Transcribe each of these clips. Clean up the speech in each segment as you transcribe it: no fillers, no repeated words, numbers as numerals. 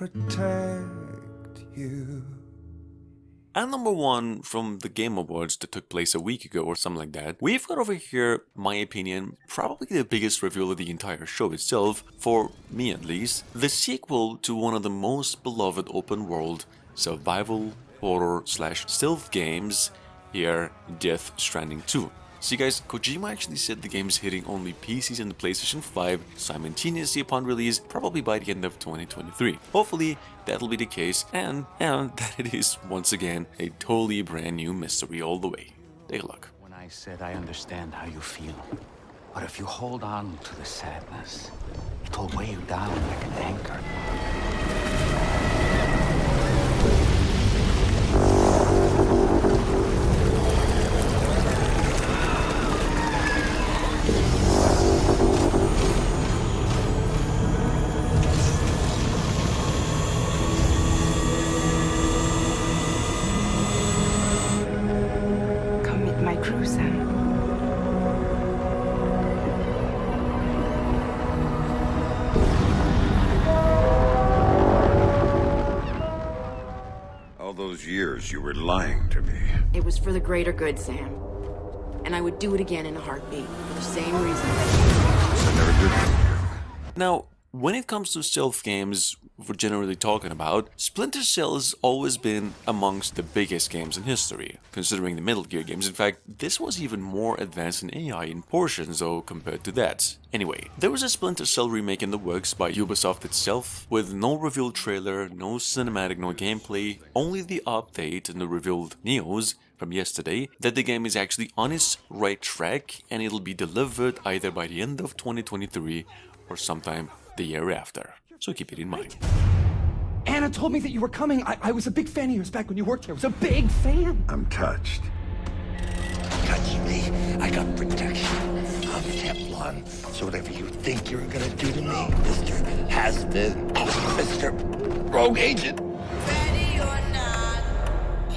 protect you. And number one from the Game Awards that took place a week ago or something like that, we've got over here, my opinion, probably the biggest reveal of the entire show itself, for me at least, the sequel to one of the most beloved open world survival horror / stealth games here, Death Stranding 2. See guys, Kojima actually said the game is hitting only PCs and the PlayStation 5 simultaneously upon release, probably by the end of 2023. Hopefully that'll be the case, and that it is once again a totally brand new mystery all the way. Take a look. When I said I understand how you feel, but if you hold on to the sadness, it'll weigh you down like an anchor. All those years you were lying to me. It was for the greater good, Sam. And I would do it again in a heartbeat, for the same reason. I never did know you. Now, when it comes to stealth games we're generally talking about, Splinter Cell has always been amongst the biggest games in history, considering the Metal Gear games. In fact, this was even more advanced in AI in portions though compared to that. Anyway, there was a Splinter Cell remake in the works by Ubisoft itself, with no revealed trailer, no cinematic, no gameplay, only the update and the revealed news from yesterday that the game is actually on its right track and it'll be delivered either by the end of 2023 or sometime the year after. So keep it in mind. Anna told me that you were coming. I was a big fan of yours back when you worked here. I was a big fan. I'm touched. Touch me. I got protection. I'm Teflon. So whatever you think you're gonna do to me, Mr. Has-Been, Mr. Rogue Agent. Ready or not,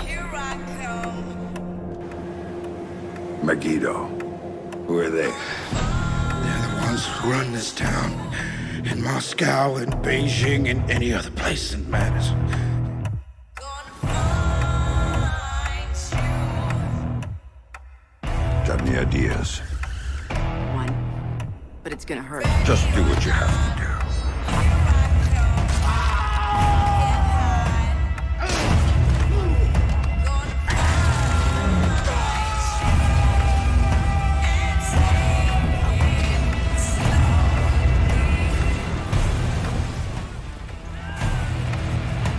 here I come. Megiddo. Who are they? They're the ones who run this town. In Moscow, in Beijing, and any other place that matters. Got any ideas? One. But it's gonna hurt. Just do what you have to do.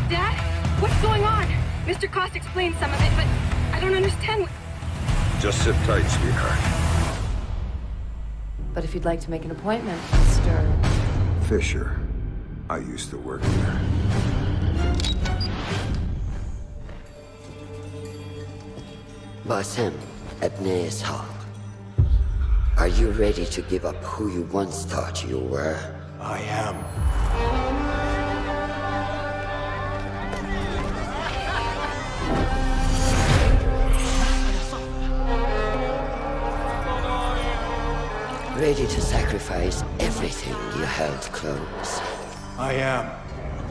Dad? What's going on? Mr. Cost explained some of it, but I don't understand what... Just sit tight, sweetheart. But if you'd like to make an appointment, Mr. Fisher. I used to work there. Basim, Ebnes Haq. Are you ready to give up who you once thought you were? I am. Ready to sacrifice everything you held close? I am.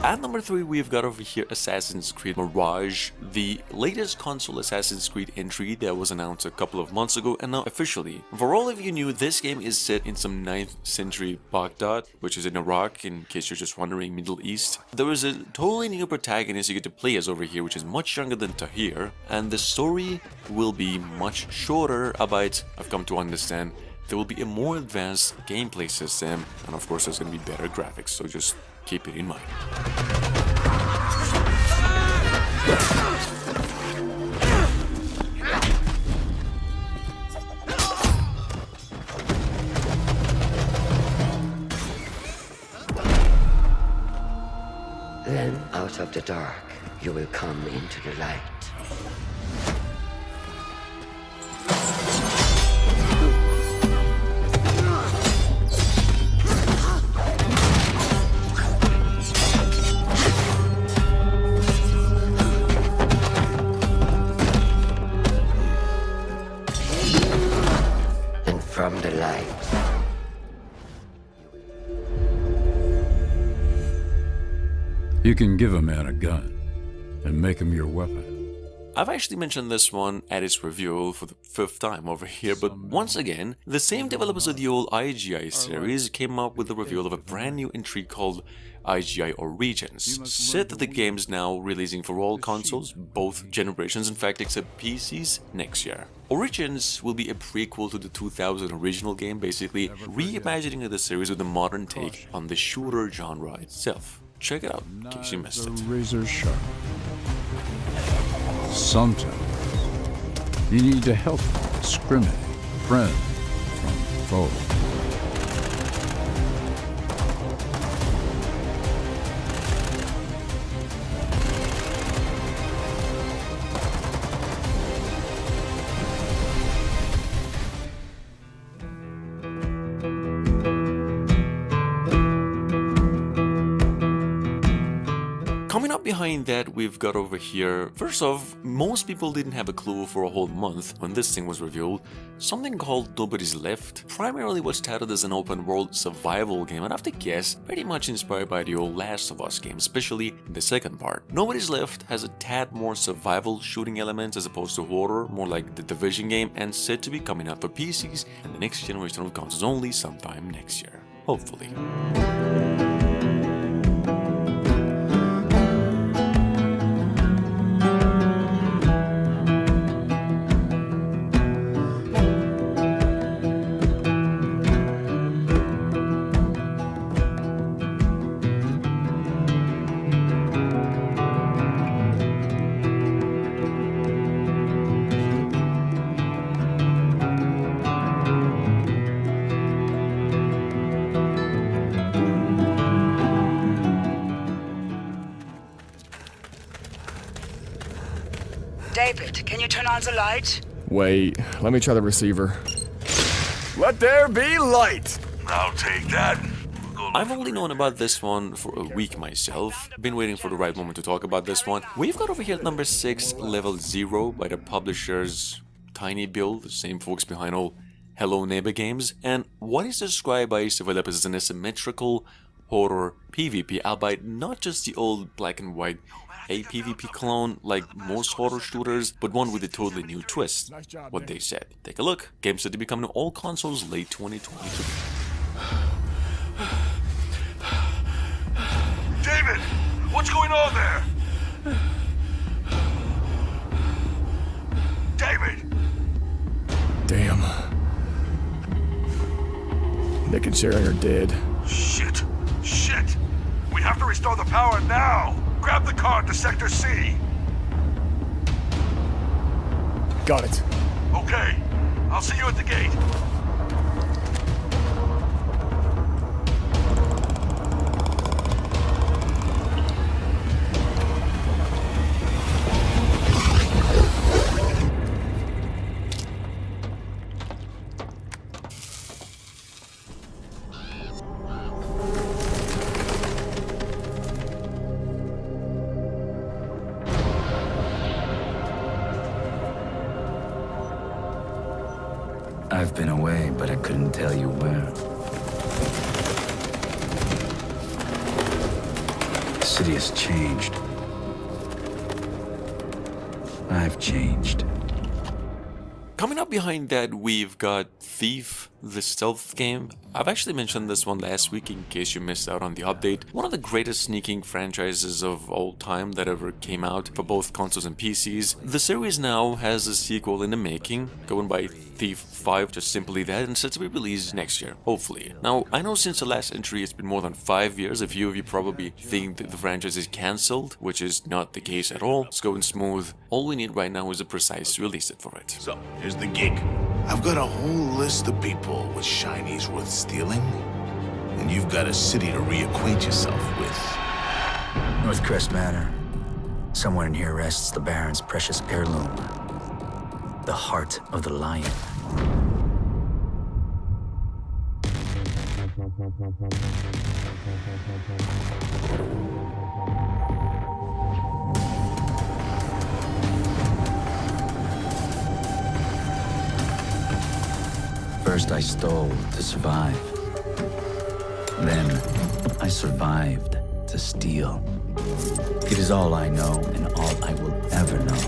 At number 3, we've got over here Assassin's Creed Mirage, the latest console Assassin's Creed entry that was announced a couple of months ago and now officially. For all of you new, this game is set in some 9th century Baghdad, which is in Iraq, in case you're just wondering, Middle East. There is a totally new protagonist you get to play as over here, which is much younger than Tahir, and the story will be much shorter, albeit I've come to understand there will be a more advanced gameplay system, and of course there's going to be better graphics, so just keep it in mind. Then, out of the dark, you will come into the light. And from the light, You can give a man a gun and make him your weapon. I've actually mentioned this one at its review for the 5th time over here, but once again, the same developers of the old IGI series came up with the reveal of a brand new entry called IGI Origins. Said that the game's now releasing for all consoles, both generations in fact except PCs, next year. Origins will be a prequel to the 2000 original game, basically reimagining the series with a modern take on the shooter genre itself. Check it out in case you missed it. Razor sharp. Sometimes you need to help discriminate friend from foe. Coming up behind that, we've got over here, first off, most people didn't have a clue for a whole month when this thing was revealed, something called Nobody's Left, primarily was touted as an open world survival game, and I have to guess, pretty much inspired by the old Last of Us game, especially the second part. Nobody's Left has a tad more survival shooting elements as opposed to horror, more like the Division game, and said to be coming out for PCs and the next generation of consoles only sometime next year, hopefully. David, can you turn on the light? Wait, let me try the receiver. Let there be light! I'll take that. I've only known about this one for a week myself, been waiting for the right moment to talk about this one. We've got over here at number 6, Level 0 by the publishers Tiny Build, the same folks behind all Hello Neighbor games, and what is described by its developers as an asymmetrical horror PvP, albeit not just the old black and white APVP clone like most horror shooters, but one with a totally new twist. What they said. Take a look. Game said to be coming to all consoles late 2022. David, what's going on there? David! Damn. Nick and Sharon are dead. Shit! Shit! We have to restore the power now! Grab the car to Sector C! Got it. Okay. I'll see you at the gate. I've been away, but I couldn't tell you where. The city has changed. I've changed. Coming up behind that, we've got Thief, the stealth game. I've actually mentioned this one last week in case you missed out on the update. One of the greatest sneaking franchises of all time that ever came out for both consoles and PCs. The series now has a sequel in the making, going by Thief 5, just simply that, and set to be released next year, hopefully. Now, I know since the last entry it's been more than 5 years, a few of you probably think that the franchise is cancelled, which is not the case at all. It's going smooth. All we need right now is a precise release date for it. So, here's the gig. I've got a whole list of people with shinies worth stealing, and you've got a city to reacquaint yourself with. Northcrest Manor. Somewhere in here rests the Baron's precious heirloom. The heart of the lion. First I stole to survive. Then I survived to steal. It is all I know and all I will ever know.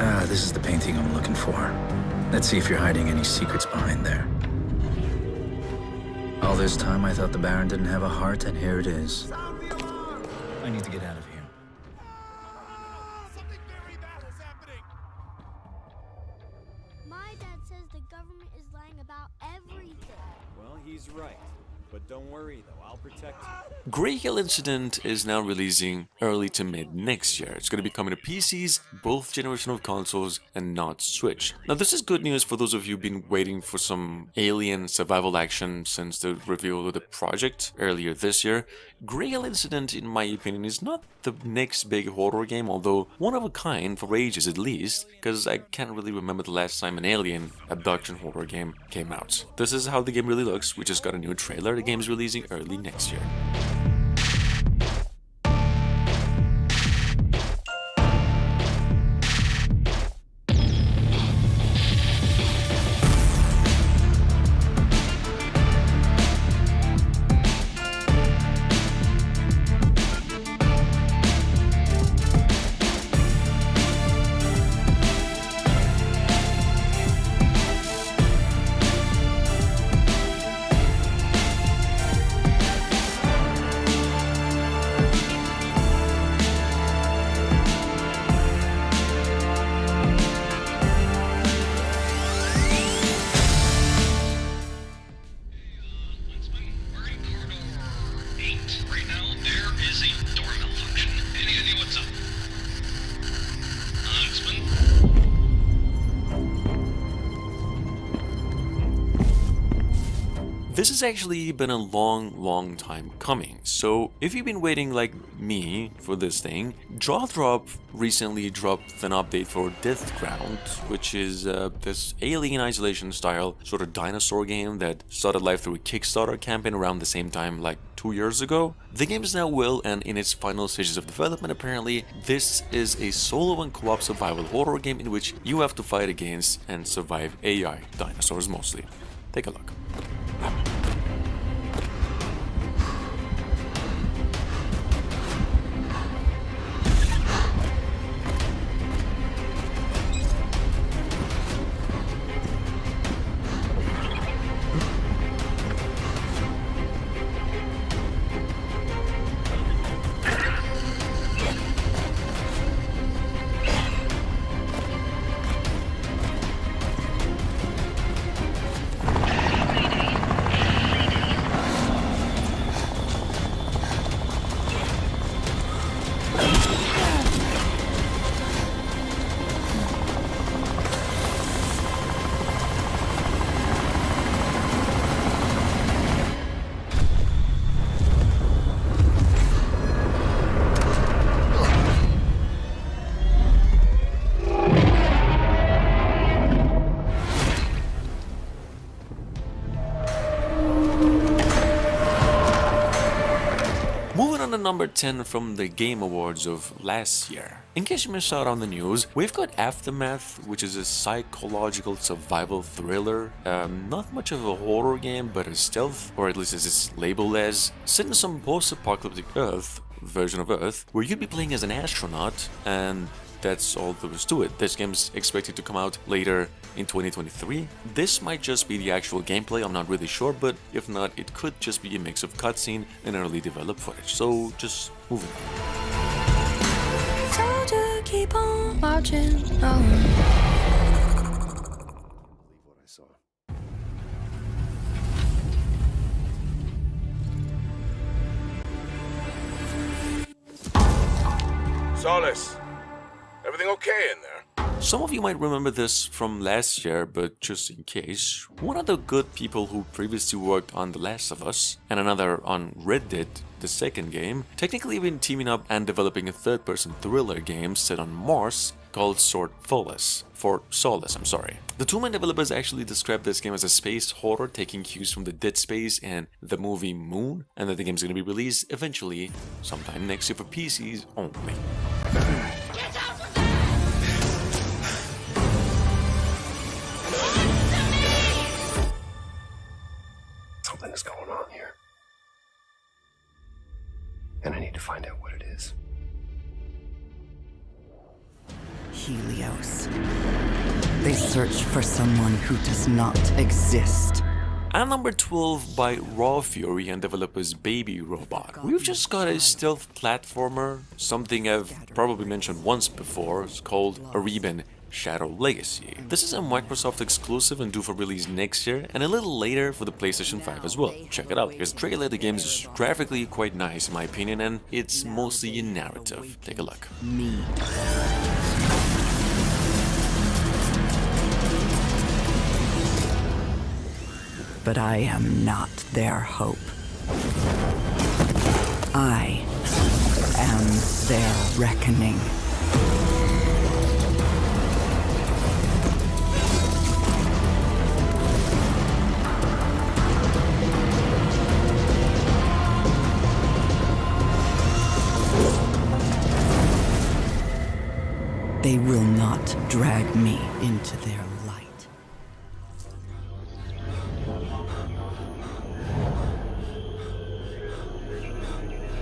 Ah, this is the painting I'm looking for. Let's see if you're hiding any secrets behind there. All this time I thought the Baron didn't have a heart, and here it is. I need to get out of here. My dad says the government is lying about everything. Well, he's right. But don't worry, though, I'll protect you. Grey Hill Incident is now releasing early to mid next year. It's going to be coming to PCs, both generation of consoles, and not Switch. Now this is good news for those of you who've been waiting for some alien survival action since the reveal of the project earlier this year. Grey Hill Incident, in my opinion, is not the next big horror game, although one of a kind for ages at least, because I can't really remember the last time an alien abduction horror game came out. This is how the game really looks. We just got a new trailer. The game's releasing early next year. This has actually been a long time coming, so if you've been waiting like me for this thing, Jaw Drop recently dropped an update for Deathground, which is this Alien Isolation style sort of dinosaur game that started life through a Kickstarter campaign around the same time, like 2 years ago. The game is now well and in its final stages of development apparently. This is a solo and co-op survival horror game in which you have to fight against and survive AI dinosaurs mostly. Take a look. Moving on to number 10 from the Game Awards of last year. In case you missed out on the news, we've got Aftermath, which is a psychological survival thriller. Not much of a horror game, but a stealth, or at least as it's labeled as, set in some post-apocalyptic version of Earth, where you'd be playing as an astronaut, and that's all there was to it. This game's expected to come out later in 2023. This might just be the actual gameplay, I'm not really sure, but if not, it could just be a mix of cutscene and early developed footage. So just moving on. Soldier, keep on marching on. What I saw. Solis, everything okay in there? Some of you might remember this from last year, but just in case, one of the good people who previously worked on The Last of Us and another on Red Dead, the second game, technically been teaming up and developing a third-person thriller game set on Mars called Fort Solis. The two main developers actually described this game as a space horror taking cues from the Dead Space and the movie Moon, and that the game's going to be released eventually sometime next year for PCs only. and I need to find out what it is. Helios. They search for someone who does not exist. At number 12 by Raw Fury and developers Baby Robot, we've just got a stealth platformer, something I've probably mentioned once before. It's called Ariban Shadow Legacy. This is a Microsoft exclusive and due for release next year, and a little later for the PlayStation 5 as well. Check it out. Here's a trailer. The game is graphically quite nice in my opinion, and it's mostly a narrative. Take a look. But I am not their hope. I am their reckoning. They will not drag me into their light.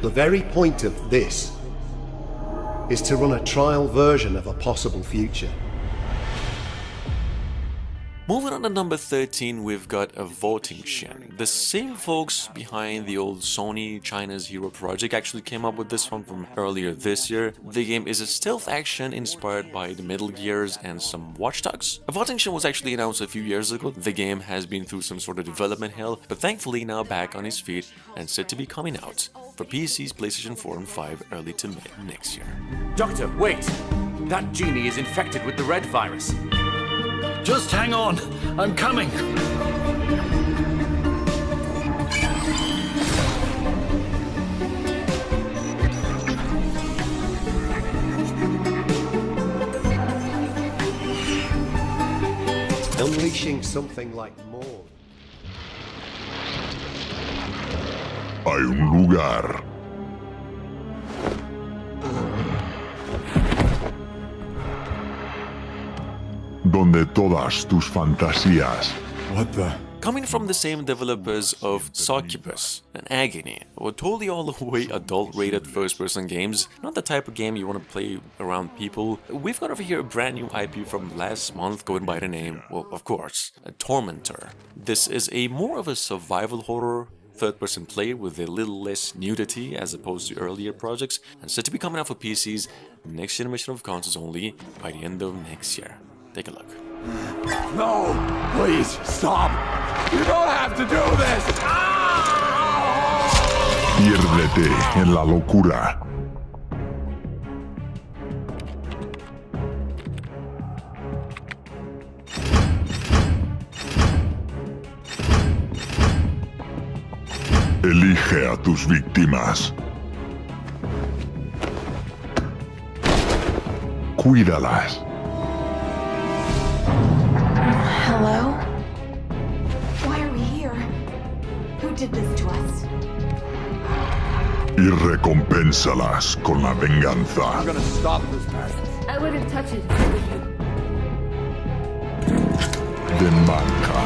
The very point of this is to run a trial version of a possible future. Moving on to number 13, we've got Voting Shin. The same folks behind the old Sony China's Hero project actually came up with this one from earlier this year. The game is a stealth action inspired by the Metal Gears and some Watch Dogs. Voting Shin was actually announced a few years ago. The game has been through some sort of development hell, but thankfully now back on its feet and set to be coming out for PCs, PlayStation 4 and 5 early to mid next year. Doctor, wait! That genie is infected with the red virus. Just hang on, I'm coming. Unleashing something like more. Hay un lugar donde todas tus fantasías. What the? Coming from the same developers of Succubus and Agony, or totally all the way adult-rated first-person games, not the type of game you want to play around people, we've got over here a brand new IP from last month going by the name, well, of course, Tormentor. This is a more of a survival horror, third-person play with a little less nudity as opposed to earlier projects, and set to be coming out for PCs, next generation of consoles only, by the end of next year. Take a look. No! Please, stop! You don't have to do this! Piérdete en la locura. Elige a tus víctimas. Cuídalas. Hello? Why are we here? Who did this to us? Y recompénsalas con la venganza. I'm gonna stop this madness. I wouldn't touch it if I were you. De Manca.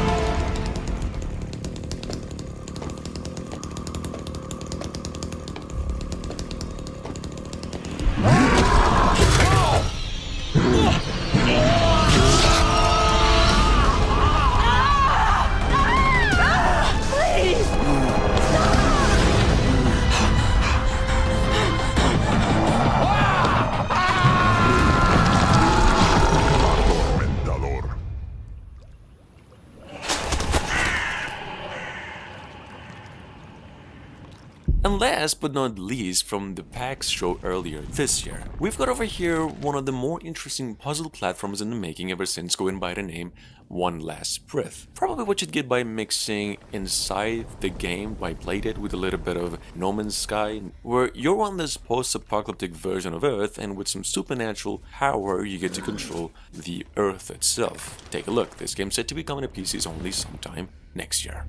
And last but not least, from the PAX show earlier this year, we've got over here one of the more interesting puzzle platforms in the making ever since, going by the name One Last Breath. Probably what you'd get by mixing inside the game, by playing it with a little bit of No Man's Sky, where you're on this post-apocalyptic version of Earth, and with some supernatural power you get to control the Earth itself. Take a look, this game's set to be coming to PCs only sometime next year.